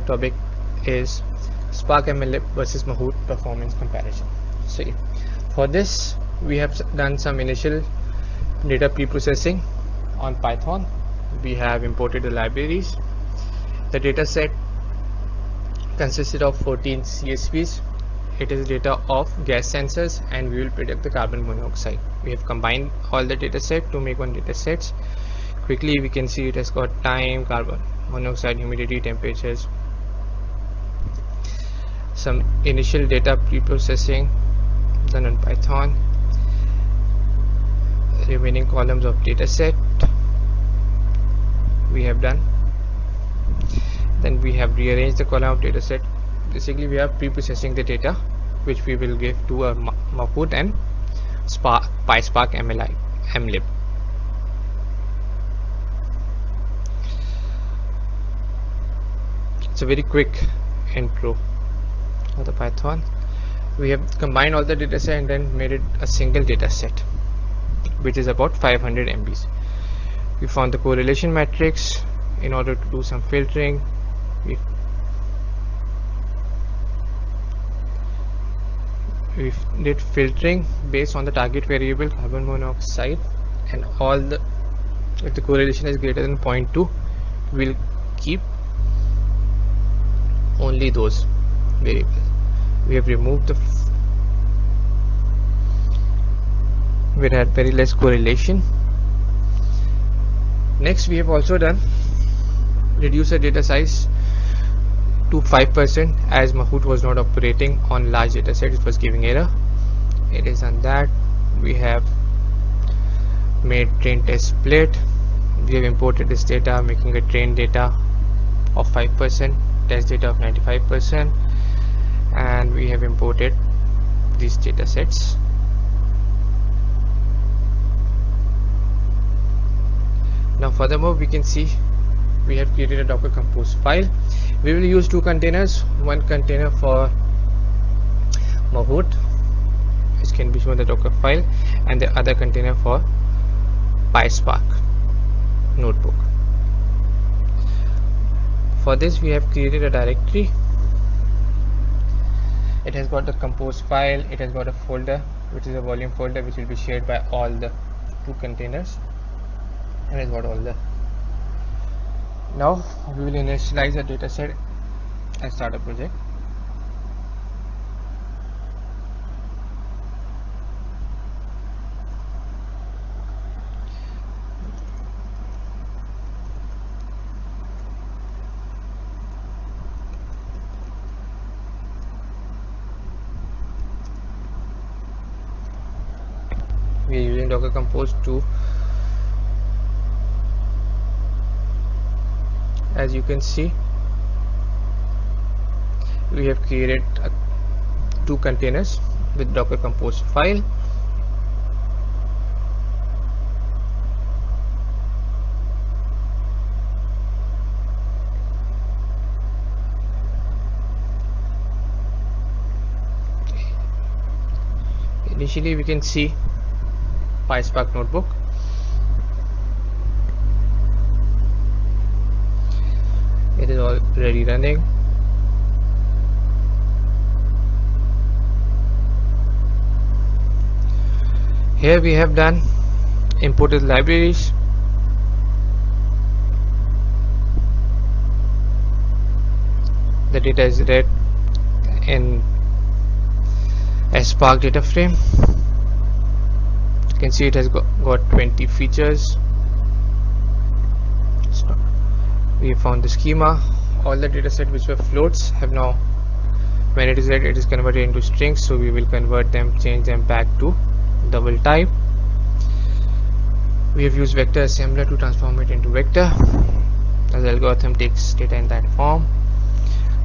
topic is Spark MlLib versus Mahout performance comparison. So for this we have done some initial data pre-processing on Python. We have imported the libraries. The data set consisted of 14 CSVs. It is data of gas sensors, and we will predict the carbon monoxide. We have combined all the data set to make one data sets. Quickly we can see it has got time, carbon monoxide, humidity, temperatures, some initial data pre-processing done on Python, remaining columns of data set we have done. Then we have rearranged the column of data set. Basically we are pre-processing the data which we will give to a Mahout and PySpark MlLib. It's a very quick intro of the Python. We have combined all the data set and then made it a single data set which is about 500 MBs. We found the correlation matrix. In order to do some filtering, we did filtering based on the target variable carbon monoxide, and all the, if the correlation is greater than 0.2, we'll keep only those variables. We have removed the we had very less correlation. Next we have also done reduce the data size to 5% as Mahout was not operating on large data set, it was giving error. It is on that. We have made train test split. We have imported this data, making a train data of 5%, test data of 95%, and we have imported these data sets. Now furthermore we can see we have created a Docker Compose file. We will use two containers, one container for Mahout, which can be shown in the Docker file, and the other container for PySpark notebook. For this we have created a directory. It has got the compose file, it has got a folder which is a volume folder which will be shared by all the two containers, and it's got all the. Now we will initialize the data set and start a project. We are using Docker Compose to, as you can see, we have created two containers with Docker Compose file. Initially we can see PySpark notebook. It is already running. Here we have done imported libraries. The data is read in a Spark data frame. You can see it has got 20 features. We have found the schema. All the data set which were floats have now, when it is read, it is converted into strings, so we will convert them, change them back to double type. We have used vector assembler to transform it into vector, as the algorithm takes data in that form.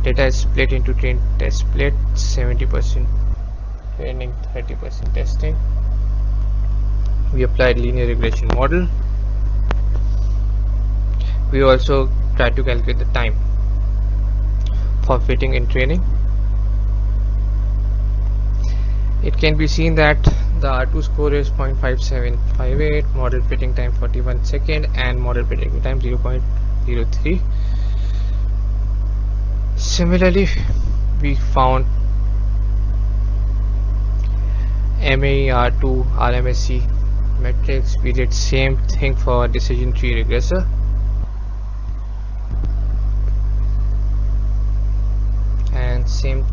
Data is split into train test split, 70% training, 30% testing. We applied linear regression model. We also try to calculate the time for fitting in training. It can be seen that the R2 score is 0.5758, model fitting time 41 seconds, and model predicting time 0.03. Similarly, we found MAR2 RMSE metrics. We did same thing for decision tree regressor. And same,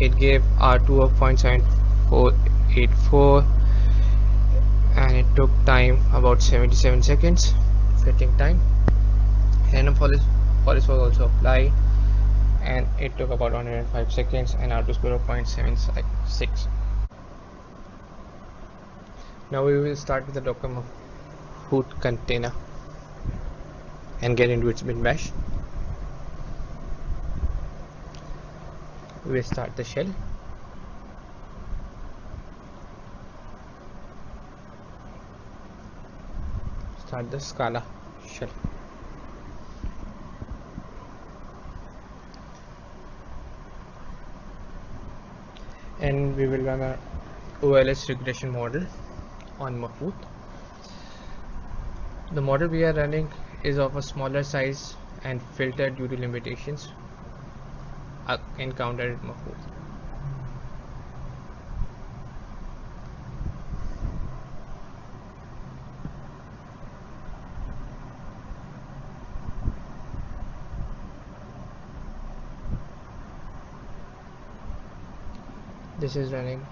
it gave R2 of 0.7484 and it took time about 77 seconds fitting time. Random forest was also applied and it took about 105 seconds and R2 score of 0.76. Now we will start with the Docker Mahout container and get into its bin bash. We will start the shell. Start the Scala shell. And we will run a OLS regression model on Mahout. The model we are running is of a smaller size and filtered due to limitations encountered in Mahout. This is running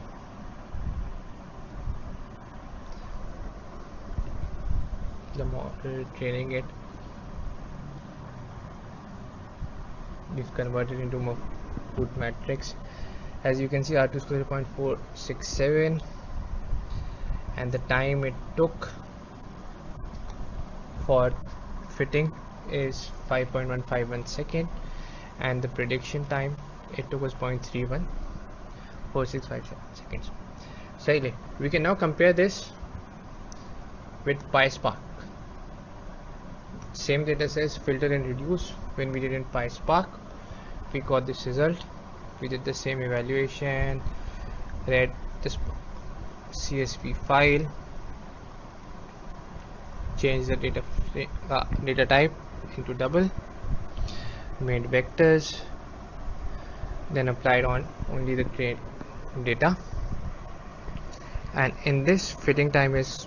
the model, training it. We've converted into Mahout matrix. As you can see, R2 score 0.467 and the time it took for fitting is 5.151 second and the prediction time it took was 0.31465 seconds. So we can now compare this with PySpark. Same data says filter and reduce. When we did in PySpark, we got this result. We did the same evaluation, read this CSV file, changed the data type into double, made vectors, then applied on only the trained data, and in this fitting time is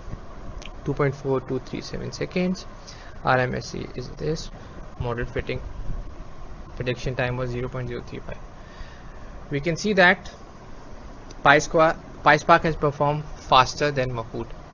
2.4237 seconds. RMSE is this. Model fitting prediction time was 0.035. We can see that PySpark has performed faster than Mahout.